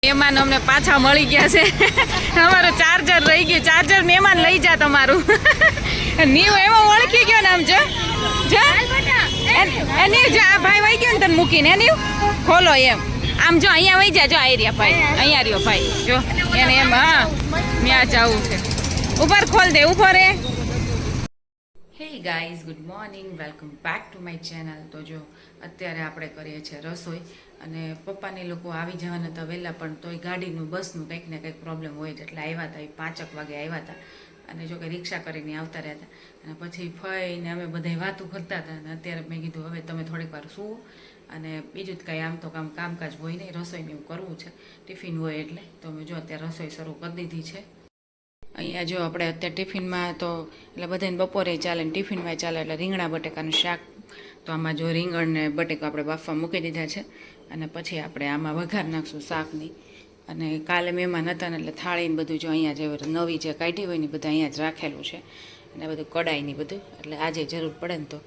મહેમાન અમને પાછા મળી ગયા છે. અમારું ચાર્જર રહી ગયું. ચાર્જર મહેમાન લઈ જા તમારું. નીવ એવો ઓળખી ગયો ને આમ જો નીવ જો આ ભાઈ વહી ગયો ને તને મૂકીને નીવ ખોલો એમ આમ જો અહીંયા વહી જા. જો આવી રહ્યા ભાઈ, અહીંયા રહ્યો ભાઈ જો એને એમ. હા ત્યાં જવું છે. ઉપર ખોલ દે, ઉભો રે. Hey guys, good morning, welcome back to my channel. તો જો અત્યારે આપણે કરીએ છીએ રસોઈ અને પપ્પાને લોકો આવી જવાના હતા વહેલા, પણ તોય ગાડીનું બસનું કંઈક ને કંઈક પ્રોબ્લેમ હોય એટલે આવ્યા હતા. એ 5 વાગે આવ્યા હતા અને જો કે રિક્ષા કરીને આવતા રહ્યા હતા. અને પછી ફઈને અમે બધા વાતું કરતા હતા અને અત્યારે મેં કીધું હવે તમે થોડીક વાર સૂવો અને બીજું જ કંઈ આમ તો કામકાજ હોય નહીં, રસોઈને એવું કરવું છે, ટિફિન હોય એટલે. તો અમે જો અત્યારે રસોઈ શરૂ કરી દીધી છે. અહીંયા જો આપણે અત્યારે ટિફિનમાં તો એટલે બધાને બપોરે ચાલે ને ટિફિનમાં ચાલે એટલે રીંગણા બટેકાનું શાક. તો આમાં જો રીંગણ ને બટેકા આપણે બાફવા મૂકી દીધા છે અને પછી આપણે આમાં વઘાર નાખશું શાકની. અને કાલે મહેમાન હતા ને એટલે થાળીને બધું જો અહીંયા જે નવી જે કાઢી હોય ને બધું અહીંયા જ રાખેલું છે અને બધું કડાઈની બધું, એટલે આજે જરૂર પડે ને તો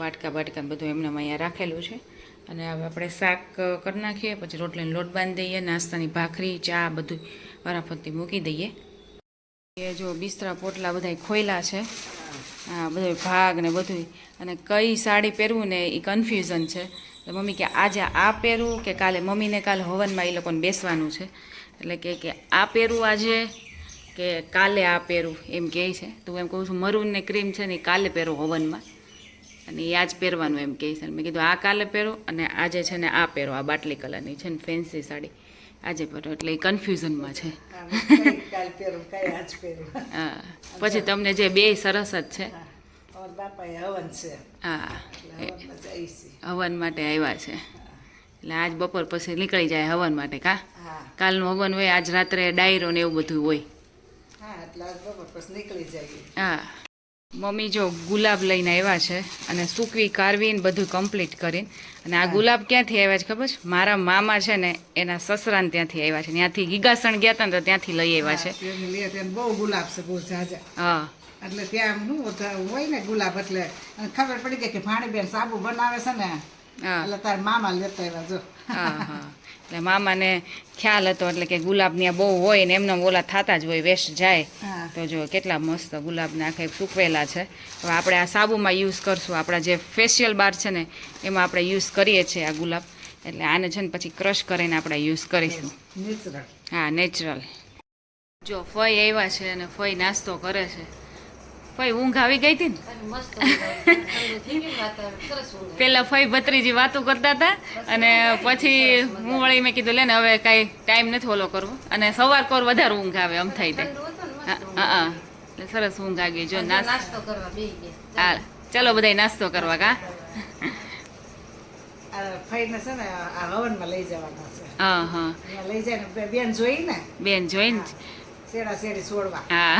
વાટકા બાટકાને બધું એમને અહીંયા રાખેલું છે. અને હવે આપણે શાક કરી નાખીએ, પછી રોટલીનો લોટ બાંધી દઈએ, નાસ્તાની ભાખરી ચા બધું વારાફરતી મૂકી દઈએ. એ જો બિસ્તરા પોટલા બધા ખોયલા છે, હા બધો ભાગ ને બધું. અને કઈ સાડી પહેરવું ને એ કન્ફ્યુઝન છે. તો મમ્મી કે આજે આ પહેરવું કે કાલે, મમ્મીને કાલે હવનમાં એ લોકોને બેસવાનું છે એટલે કે આ પહેરવું આજે કે કાલે આ પહેરવું એમ કહે છે. તો હું એમ કહું છું મરૂન ને ક્રીમ છે ને એ કાલે પહેરો હવનમાં અને એ આજ પહેરવાનું એમ કહે છે. મેં કીધું આ કાલે પહેરો અને આજે છે ને આ પહેરો, આ બાટલી કલરની છે ને ફેન્સી સાડી આજે પહેરો, એટલે એ કન્ફ્યુઝનમાં છે. હા પછી તમને જે બે સરસ જ છે. હા હવન માટે આવ્યા છે એટલે આજ બપોર પછી નીકળી જાય હવન માટે. કાલનું હવન હોય, આજ રાત્રે ડાયરો ને એવું બધું હોય. હા મમ્મી જો ગુલાબ લઈને આવ્યા છે અને સૂકવી કારવીને બધું કમ્પ્લીટ કરીને. અને આ ગુલાબ ક્યાંથી આવ્યા છે ખબર છે? મારા મામા છે ને એના સસરાને ત્યાંથી આવ્યા છે. ત્યાંથી ગીગાસણ ગયા હતા ને તો ત્યાંથી લઈ આવ્યા છે. બહુ ગુલાબ છે, બહુ જાજા. હા એટલે ત્યાં શું હોય ને ગુલાબ, એટલે ખબર પડી ગઈ કે ભાણીબેન સાબુ બનાવે છે ને, એટલે તાર મામા લેતા આવ્યા જો. હા હા એટલે મામાને ખ્યાલ હતો એટલે કે ગુલાબ ત્યાં બહુ હોય ને એમને ઓલા થતા જ હોય, વેસ્ટ જાય. તો જો કેટલા મસ્ત ગુલાબને આખે સૂકવેલા છે. હવે આપણે આ સાબુમાં યુઝ કરશું. આપણા જે ફેશિયલ બાર છે ને એમાં આપણે યુઝ કરીએ છીએ આ ગુલાબ, એટલે આને છે ને પછી ક્રશ કરીને આપણે યુઝ કરીશું. નેચરલ. હા નેચરલ. જો ફઈ આવ્યા છે અને ફઈ નાસ્તો કરે છે. ફઈ ઊંઘ આવી ગઈ હતી ને? પેલા ફઈ ભત્રીજી વાતો કરતા હતા અને પછી હું વળી મેં કીધું લે ને હવે કાંઈ ટાઈમ નથી ઓલો કરવો અને સવાર કોર વધારે ઊંઘ આવે એમ થઈ જાય. હા એટલે સરસ ઊંઘ આવી. જો નાસ્તો કરવા હા ચલો બધા નાસ્તો કરવા. કા ફઈને છે ને આ હવનમાં લઈ જવાના છે. હા હા લઈ જાય ને બેન જોઈને, બેન જોઈને શેડા શેડી છોડવા. હા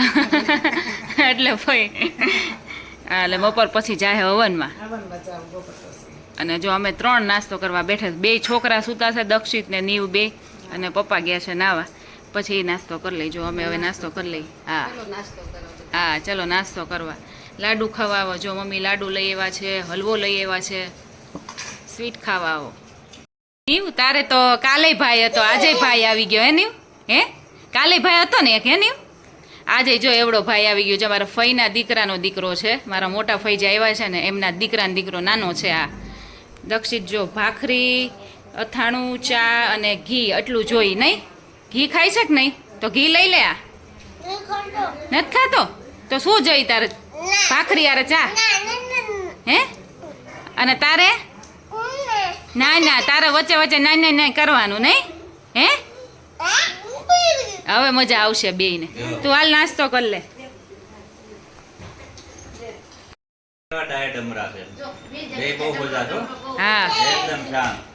એટલે ફઈ એટલે બપોર પછી જાય હવનમાં. અને જો અમે 3 નાસ્તો કરવા બેઠા. 2 છોકરા સૂતા છે, દક્ષિત ને નીવ 2, અને પપ્પા ગયા છે નાવા. પછી એ નાસ્તો કરી લઈ. જો અમે હવે નાસ્તો કરી લઈ. હા હા ચલો નાસ્તો કરવા. લાડુ ખાવા આવો. જો મમ્મી લાડુ લઈ આવ્યા છે, હલવો લઈ આવ્યા છે, સ્વીટ ખાવા આવો. નીવ તારે તો કાલે ભાઈ હતો, આજે ભાઈ આવી ગયો. હે નીવ? હે કાલે ભાઈ હતો ને એક? હે નીવ? આજે જો એવડો ભાઈ આવી ગયો છે. મારા ફઈના દીકરાનો દીકરો છે. મારા મોટા ફઈ જે આવ્યા છે ને એમના દીકરાનો દીકરો નાનો છે. આ દક્ષિત જો ભાખરી, અથાણું, ચા અને ઘી આટલું જોઈ. નહીં ઘી ખાય છે કે નહીં? તો ઘી લઈ લે. આ નથી ખાતો તો શું જોઈ તારે? ભાખરી યાર ચા? હે અને તારે? ના ના તારે વચ્ચે વચ્ચે ના કરવાનું નહીં. હે હવે મજા આવશે બેયને. તું હાલ નાસ્તો કરી લે. હા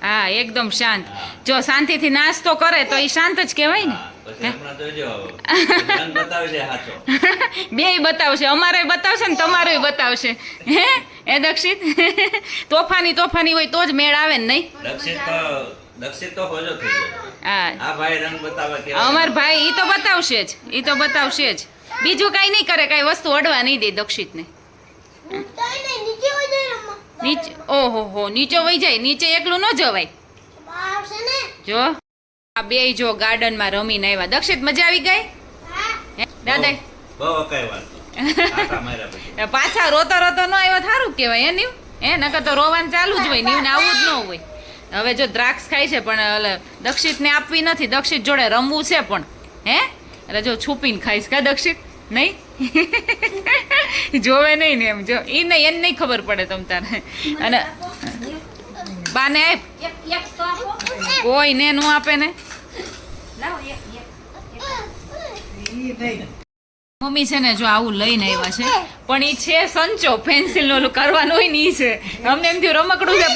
હા એકદમ શાંત. જો શાંતિથી નાસ્તો કરે તો એ શાંત જ કહેવાય ને. બેય બતાવશે, અમારે બતાવશે ને તમારે બતાવશે. હે એ દક્ષિત તોફાની હોય તો જ મેળ આવે ને. નહીં દક્ષિત તો હોજો થઈ ગયો. હા આ ભાઈ રંગ બતાવે કે અમાર ભાઈ ઈ તો બતાવશે જ, ઈ તો બતાવશે જ. બીજું કાંઈ નહીં કરે, કાંઈ વસ્તુ અડવા નહીં દે દક્ષિતને. નીચે ઓહો હો નીચે વહી જાય. નીચે એકલું ન જવાય. જો આ બે જો ગાર્ડનમાં રમીને આવ્યા. દક્ષિત મજા આવી ગઈ હે? દાદા બહુ કઈ વાત આટા માર્યા પછી. પાછા રોતો રોતો ન આવ્યો સારું કહેવાય હે નીવ હે નકર તો રોવાનું ચાલુ જ હોય નીવ ને આવું જ ન હોય. હવે જો દ્રાક્ષ ખાય છે પણ દક્ષિતને આપવી નથી. દક્ષિત જોડે રમવું છે પણ હે એટલે જો છુપીને ખાઈશ કા દક્ષિત નહીં જોવે નહીં ને એમ જો ઈ નહીં એને નહીં ખબર પડે તમ તારે. અને બાને આપ કોઈ ને નું આપે ને ઈ નહીં. મમ્મી છે ને જો આવું લઈને આવ્યા છે પણ ઈ છે સંચો પેન્સિલ નું ઓલું કરવાનું હોય ને ઈ છે. અમને એમ થયું રમકડું છે.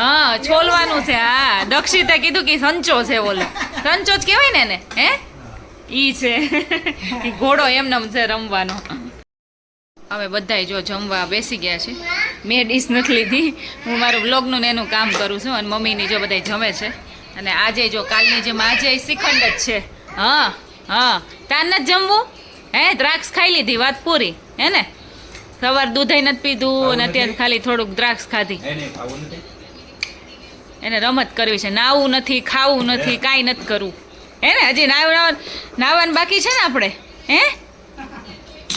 હા છોલવાનું છે. હા દક્ષિતે કીધું કે સંચો છે ઓલો સંચો જ કહેવાય ને એને હે ઈ છે ઈ ઘોડો એમનેમ છે રમવાનો. હવે બધાય જો જમવા બેસી ગયા છે. મેં ડીશ નથી લીધી. હું મારું બ્લોગનું ને એનું કામ કરું છું અને મમ્મીની જો બધાય જમે છે. અને આજે જો કાલની જેમ આજે શ્રીખંડ જ છે. હા હા તાર નથી જમવું હે દ્રાક્ષ ખાઈ લીધી વાત પૂરી હે ને. સવાર દૂધય નથી પીધું અને અત્યારે ખાલી થોડુંક દ્રાક્ષ ખાધી. એને ખાવું નથી. એને રમત કરવી છે. નાવું નથી ખાવું નથી કાંઈ નથી કરવું હે ને. હજી નાવાનું બાકી છે ને આપણે હે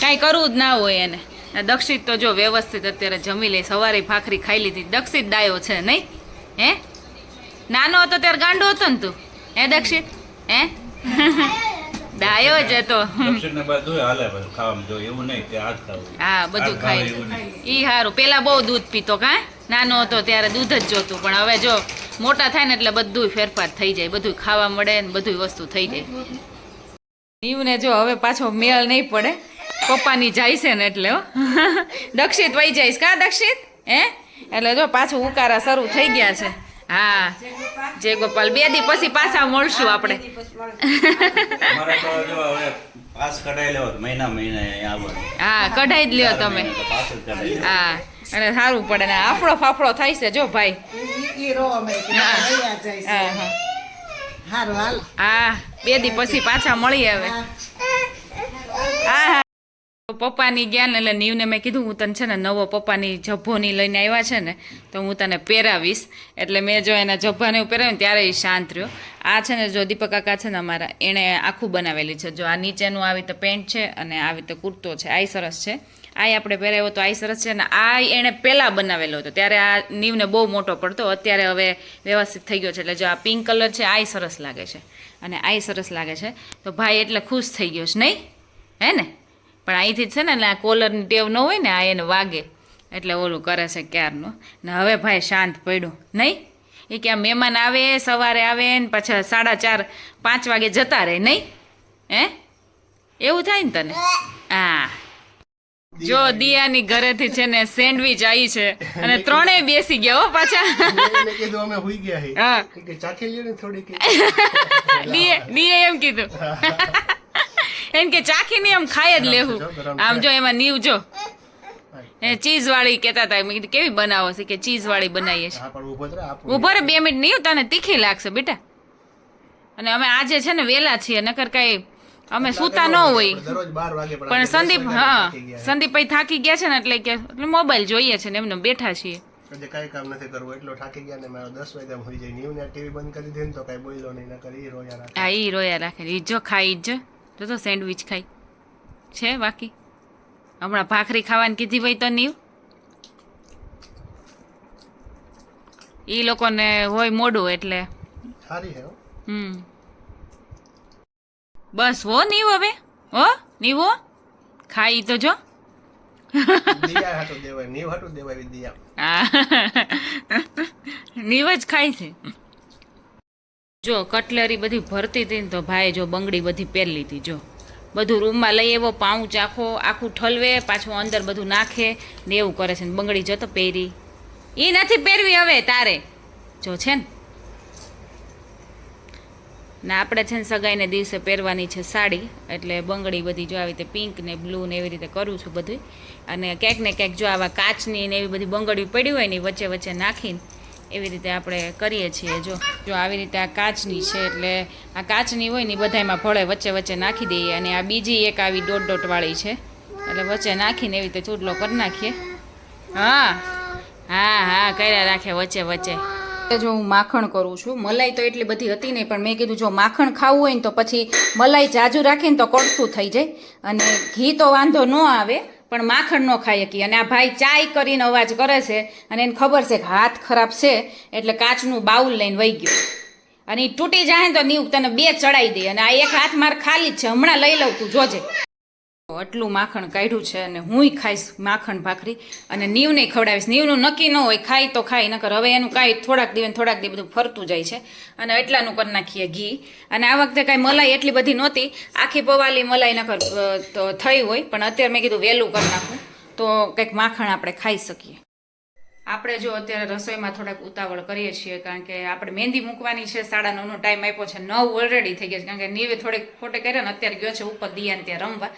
કાંઈ કરવું જ ના હોય એને. દક્ષિત તો જો વ્યવસ્થિત અત્યારે જમી લે. સવારે ભાખરી ખાઈ લીધી. દક્ષિત ડાયો છે નહીં હે. નાનો હતો ત્યારે ગાંડો હતો ને તું હે દક્ષિત હે ડાયો જ હતો. દક્ષિણને બધું હાલે બધું ખાવામાં જો એવું નહીં કે આજ ખાવું. હા બધું આજ ખાય ખાવું એવું નહીં. ઈ સારું. પેલા બહુ દૂધ પીતો કા નાનો હતો ત્યારે દૂધ જ જોતું પણ હવે જો મોટા થાય ને એટલે બધું ફેરફાર થઈ જાય. બધું ખાવા મળે ને બધું વસ્તુ થઈ જાય. નીવને જો હવે પાછો મેળ નહીં પડે પપ્પાની જાય છે ને એટલે હો. દક્ષિત વહી જઈશ કા દક્ષિત હે એટલે જો પાછું ઉકારા શરૂ થઈ ગયા છે. હા જય ગોપાલ. 2 દી પછી પાછા મળશું આપણે. અમારે તો જો હવે પાસ કઢાઈ લેવો તો મહિના અહીંયા આવવાનું. હા કઢાઈ જ લ્યો તમે. પાસ જ કઢાઈ લેવો. હા અને સારું પડે ને આફળો ફાફળો થાય છે જો ભાઈ. ઈ રોવા માંડી. હા. અહીંયા જાય છે. હા હા હારું હાલ. હા 2 દી પછી પાછા મળીએ હવે. હા હા પપ્પાની ગયા ને એટલે નીવને મેં કીધું હું તને છે ને નવો પપ્પાની જભ્ભોની લઈને આવ્યા છે ને તો હું તને પહેરાવીશ. એટલે મેં જો એના જભ્ભાને એવું પહેરાવ્યું ને ત્યારે એ શાંત રહ્યો. આ છે ને જો દીપક કાકા છે ને અમારા એણે આખું બનાવેલી છે. જો આ નીચેનું આવી રીતે પેન્ટ છે અને આવી રીતે કુર્તો છે. આ સરસ છે. આ આપણે પહેરાવ્યો તો આ સરસ છે ને આ એણે પહેલાં બનાવેલો હતો ત્યારે આ નીવને બહુ મોટો પડતો. અત્યારે હવે વ્યવસ્થિત થઈ ગયો છે. એટલે જો આ પિંક કલર છે આ સરસ લાગે છે અને આ સરસ લાગે છે. તો ભાઈ એટલે ખુશ થઈ ગયો છે નહીં હે ને. પણ અહીંથી છે ને એટલે આ કોલરની ટેવ ન હોય ને આ એને વાગે એટલે ઓલું કરે છે ક્યારનું. ને હવે ભાઈ શાંત પડ્યું નહીં. એ કે આ મહેમાન આવે સવારે આવે ને પાછા 4:30-5 વાગે જતા રહે નહીં હે એવું થાય ને તને. હા જો દિયાની ઘરેથી છે ને સેન્ડવિચ આવી છે અને ત્રણેય બેસી ગયા હો પાછા. હા દિયે એમ કીધું એમ કે ચાખીને એમ ખાઈ જ લેવું. આમ જો એમાં નીવ જો ચીઝ વાળી કેતા હતા. મેં કીધું કેવી બનાવો છે કે ચીઝ વાળી બનાવીએ છીએ. ઉભો રે 2 મિનિટ નહીં તને તીખી લાગશે બેટા. અને અમે આજે છે ને વેલા છીએ નકર કઈ અમે સૂતા ન હોય. પણ સંદીપ હા સંદીપભાઈ થાકી ગયા છે ને એટલે કે મોબાઈલ જોઈએ છે ને એમને બેઠા છીએ. કઈ કામ નથી કરવું એટલો થાકી ગયા ને મારો 10 વાગ્યા હોઈ જાય. નીવને ટીવી બંધ કરી દે ને તો કઈ બોલ્યો નહીં નકર ઈ રોયા રાખે. હા ઈ રોયા રાખે. ઈ જો ખાઈ જ તો સેન્ડવિચ ખાઈ છે બાકી હમણાં ભાખરી ખાવાની કીધી હોય તો નીવ ઈ લોકોને હોય મોડું એટલે સારી હે બસ હો નીવ હવે હો નીવ હો ખાઈ તો જો દિયા હાટુ દેવાય નીવ હાટુ દેવાય દિયા. હા નીવ જ ખાય છે. જો કટલરી બધી ભરતી હતી ને તો ભાઈ જો બંગડી બધી પહેરી લીધી. જો બધું રૂમમાં લઈ આવ્યો પાઉચ આખું ઠલવે પાછું અંદર બધું નાખે ને એવું કરે છે. ને બંગડી જો તો પહેરી એ નથી પહેરવી હવે તારે જો છે ને આપણે છે ને સગાઈને દિવસે પહેરવાની છે સાડી એટલે બંગડી બધી જો આવી રીતે પિંક ને બ્લુ ને એવી રીતે કરું છું બધું. અને ક્યાંક ને ક્યાંક જો આવા કાચની ને એવી બધી બંગડીઓ પડી હોય ને વચ્ચે વચ્ચે નાખીને એવી રીતે આપણે કરીએ છીએ. જો આવી રીતે આ કાચની છે એટલે આ કાચની હોય ને બધામાં ભળે વચ્ચે વચ્ચે નાખી દઈએ. અને આ બીજી એક આવી ડોટ વાળી છે એટલે વચ્ચે નાખીને એવી રીતે ચૂડલો કરી નાખીએ. હા હા હા કર્યા રાખે વચ્ચે વચ્ચે જો હું માખણ કરું છું, મલાઈ તો એટલી બધી હતી નહીં, પણ મેં કીધું જો માખણ ખાવું હોય ને તો પછી મલાઈ જાજુ રાખીને તો કડતું થઈ જાય, અને ઘી તો વાંધો ન આવે પણ માખણ ન ખાઈ શકીએ. અને આ ભાઈ ચાય કરીને અવાજ કરે છે, અને એને ખબર છે કે હાથ ખરાબ છે, એટલે કાચનું બાઉલ લઈને વહી ગયો, અને એ તૂટી જાય ને તો નીવ તને 2 ચડાવી દે, અને આ એક હાથ મારે ખાલી જ છે, હમણાં લઈ લઉં, તું જોજે. આટલું માખણ કાઢ્યું છે, અને હુંય ખાઈશ માખણ ભાખરી, અને નીવને ખવડાવીશ. નીવનું નક્કી ન હોય, ખાય તો ખાય, નકર હવે એનું કાંઈ થોડાક દી બધું ફરતું જાય છે, અને એટલાનું કરી નાખીએ ઘી. અને આ વખતે કાંઈ મલાઈ એટલી બધી નહોતી, આખી પવાલી મલાઈ નકર તો થઈ હોય, પણ અત્યારે મેં કીધું વહેલું કરી નાખું તો કંઈક માખણ આપણે ખાઈ શકીએ. આપણે જો અત્યારે રસોઈમાં થોડાક ઉતાવળ કરીએ છીએ, કારણ કે આપણે મહેંદી મૂકવાની છે, 9:30નો ટાઈમ આપ્યો છે, 9 ઓલરેડી થઈ ગયા છે, કારણ કે નીવે થોડેક ખોટે કર્યા ને અત્યારે ગયો છે ઉપર દિયાને ત્યાં રમવા,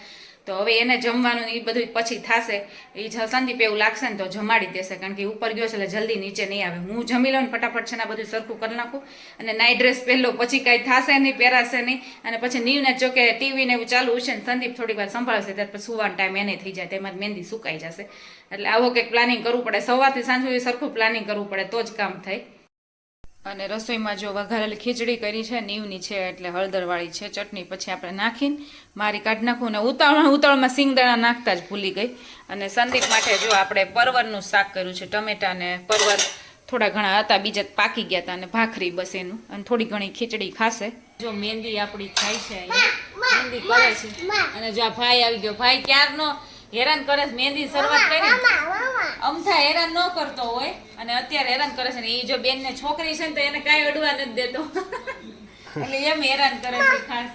તો હવે એને જમવાનું એ બધું પછી થશે. એ સંદીપ એવું લાગશે ને તો જમાડી દેશે, કારણ કે ઉપર ગયો છે એટલે જલ્દી નીચે નહીં આવે. હું જમી લઉં ને ફટાફટ છે ને બધું સરખું કરી નાખું, અને નાઇટ ડ્રેસ પહેલો, પછી કાંઈ થશે નહીં, પહેરાશે નહીં, અને પછી નીવને જો કે ટીવી ને એવું ચાલુ હશે ને સંદીપ થોડીક વાર સંભાળશે, ત્યાર પછી સુવાનો ટાઈમ એને થઈ જાય, તેમાં મહેંદી સુકાઈ જશે. એટલે આવો કંઈક પ્લાનિંગ કરવું પડે, સવારથી સાંજ સુધી સરખું પ્લાનિંગ કરવું પડે તો જ કામ થાય. અને રસોઈમાં જો વઘારેલી ખીચડી કરી છે, નીવની છે એટલે હળદરવાળી છે ચટણી, પછી આપણે નાખીને મારી કાઢી નાખું, ને ઉતાવળમાં સિંગદાણા નાખતા જ ભૂલી ગઈ. અને સંદીપ માટે જો આપણે પરવરનું શાક કર્યું છે, ટમેટા ને પરવર થોડા ઘણા હતા, બીજા પાકી ગયા હતા, અને ભાખરી બસ એનું, અને થોડી ઘણી ખીચડી ખાશે. જો મહેંદી આપણી થાય છે, મહેંદી કરે છે, અને જો આ ભાઈ આવી ગયો. ભાઈ ક્યારનો હેરાન કરે છે, મહેંદી શરૂઆત કરી અમથા હેરાન ન કરતો હોય, અને અત્યારે હેરાન કરે છે. ને એ જો બેન ને છોકરી છે ને તો એને કાંઈ અડવા નથી દેતો, એટલે એમ હેરાન કરે છે ખાસ.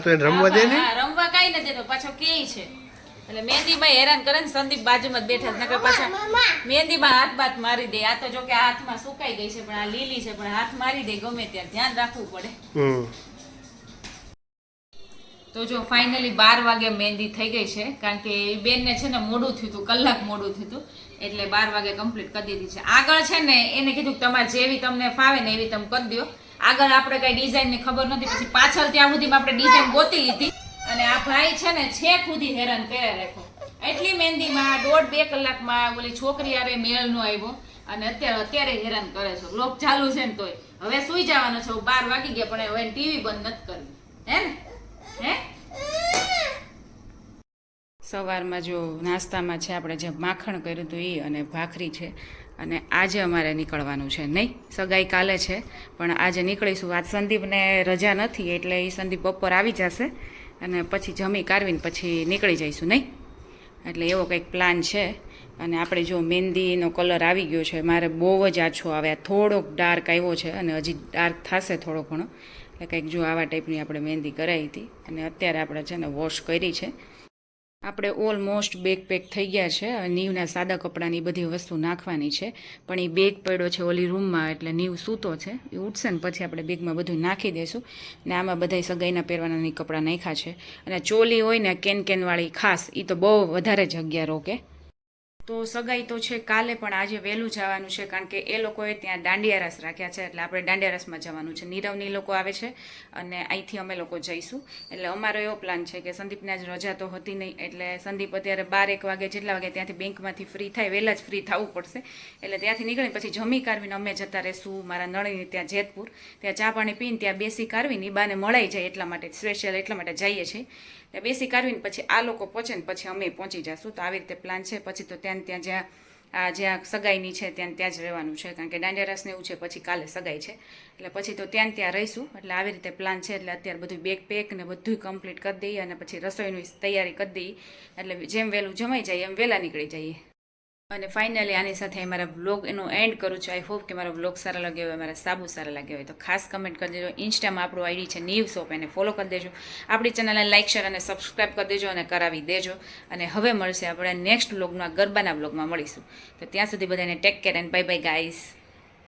તો એને રમવા દે ને, રમવા કાંઈ નથી દેતો, પાછો કે છે, એટલે મહેંદીમાં હેરાન કરે ને. સંદીપ બાજુમાં જ બેઠા છે, નકર પાછા મહેંદીમાં હાથ બાથ મારી દે. આ તો જો કે હાથમાં સુકાઈ ગઈ છે, પણ આ લીલી છે, પણ હાથ મારી દે ગમે ત્યારે, ધ્યાન રાખવું પડે. તો જો ફાઇનલી 12 વાગે મહેંદી થઈ ગઈ છે, કારણ કે એ બેનને છે ને મોડું થયું હતું, કલાક મોડું થયું હતું, એટલે 12 વાગે કમ્પ્લીટ કરી દીધી છે. આગળ છે ને એને કીધું કે તમારે જેવી તમને ફાવે ને એવી તમે કરી દો. આગળ આપણે કઈ ડિઝાઇનની ખબર નથી, પછી પાછળ ત્યાં સુધીમાં આપણે ડિઝાઇન ગોતી લીધી, અને આ ભાઈ છે ને છેક સુધી હેરાન કર્યા રાખો. એટલી મહેંદીમાં 1.5-2 કલાકમાં ઓલી છોકરી આરે મેળ નો આવ્યો, અને અત્યારે હેરાન કરે છે. બ્લોગ ચાલુ છે ને તોય હવે સુઈ જવાનો છે, 12 વાગી ગયા, પણ હવે ટીવી બંધ નથી કરવી, હે ને? હે સવારમાં જો નાસ્તામાં છે આપણે જે માખણ કર્યું હતું એ, અને ભાખરી છે, અને આજે અમારે નીકળવાનું છે. નહીં, સગાઈ કાલે છે, પણ આજે નીકળીશું. આજ સંદીપને રજા નથી, એટલે એ સંદીપ બપોર આવી જશે, અને પછી જમી કાઢવીને પછી નીકળી જઈશું. નહીં, એટલે એવો કંઈક પ્લાન છે. અને આપણે જો મહેંદીનો કલર આવી ગયો છે, મારે બહુ જ આછો આવે, થોડોક ડાર્ક આવ્યો છે, અને હજી ડાર્ક થશે થોડો ઘણો. એટલે કંઈક જો આવા ટાઈપની આપણે મહેંદી કરાવી હતી, અને અત્યારે આપણે છે ને વોશ કરી છે. આપણે ઓલમોસ્ટ બેગ પેક થઈ ગયા છે. નીવના સાદા કપડાની બધી વસ્તુ નાખવાની છે, પણ એ બેગ પડ્યો છે ઓલી રૂમમાં, એટલે નીવ સૂતો છે, એ ઉઠશે ને પછી આપણે બેગમાં બધું નાખી દઈશું. ને આમાં બધા સગાઈના પહેરવાના કપડાં નાખ્યા છે, અને ચોલી હોય ને કેનવાળી ખાસ, એ તો બહુ વધારે જગ્યા રોકે. તો સગાઈ તો છે કાલે, પણ આજે વહેલું જવાનું છે, કારણ કે એ લોકોએ ત્યાં દાંડિયા રસ રાખ્યા છે, એટલે આપણે દાંડિયા રસમાં જવાનું છે. નીરવની લોકો આવે છે, અને અહીંથી અમે લોકો જઈશું. એટલે અમારો એવો પ્લાન છે કે સંદીપને આજ રજા તો હતી નહીં, એટલે સંદીપ અત્યારે 12-1 વાગે જેટલા વાગે ત્યાંથી બેંકમાંથી ફ્રી થાય, વહેલા જ ફ્રી થવું પડશે, એટલે ત્યાંથી નીકળીને પછી જમી કાઢવીને અમે જતા રહીશું મારા નળીની ત્યાં જેતપુર, ત્યાં ચા પાણી પીને ત્યાં બેસી કાઢવીને એ બાને મળાઈ જાય, એટલા માટે સ્પેશિયલ એટલા માટે જઈએ છીએ. ત્યાં બેસી કાઢવીને પછી આ લોકો પહોંચે ને પછી અમે પહોંચી જઈશું. તો આવી રીતે પ્લાન છે. પછી તો ત્યાં જ્યાં સગાઈની છે ત્યાં જ રહેવાનું છે, કારણ કે દાંડિયા રસ ને એવું છે, પછી કાલે સગાઈ છે, એટલે પછી તો ત્યાં રહીશું. એટલે આવી રીતે પ્લાન છે. એટલે અત્યારે બધું બેગ પેક ને બધું કમ્પ્લીટ કરી દઈએ, અને પછી રસોઈની તૈયારી કરી દઈએ, એટલે જેમ વહેલું જમાઈ જાય એમ વહેલા નીકળી જઈએ. અને ફાઇનલી આની સાથે મારા બ્લોગ એનો એન્ડ કરું છું. આઈ હોપ કે મારો બ્લોગ સારા લાગ્યો હોય, મારા સાબુ સારા લાગ્યા હોય તો ખાસ કમેન્ટ કરી દેજો. ઇન્સ્ટામાં આપણું આઈડી છે નીવ શોપ, એને ફોલો કરી દેજો. આપણી ચેનલને લાઇક શેર અને સબસ્ક્રાઈબ કરી દેજો, અને કરાવી દેજો. અને હવે મળશે આપણે નેક્સ્ટ બ્લોગમાં, ગરબાના બ્લોગમાં મળીશું. તો ત્યાં સુધી બધાને take care and bye bye guys.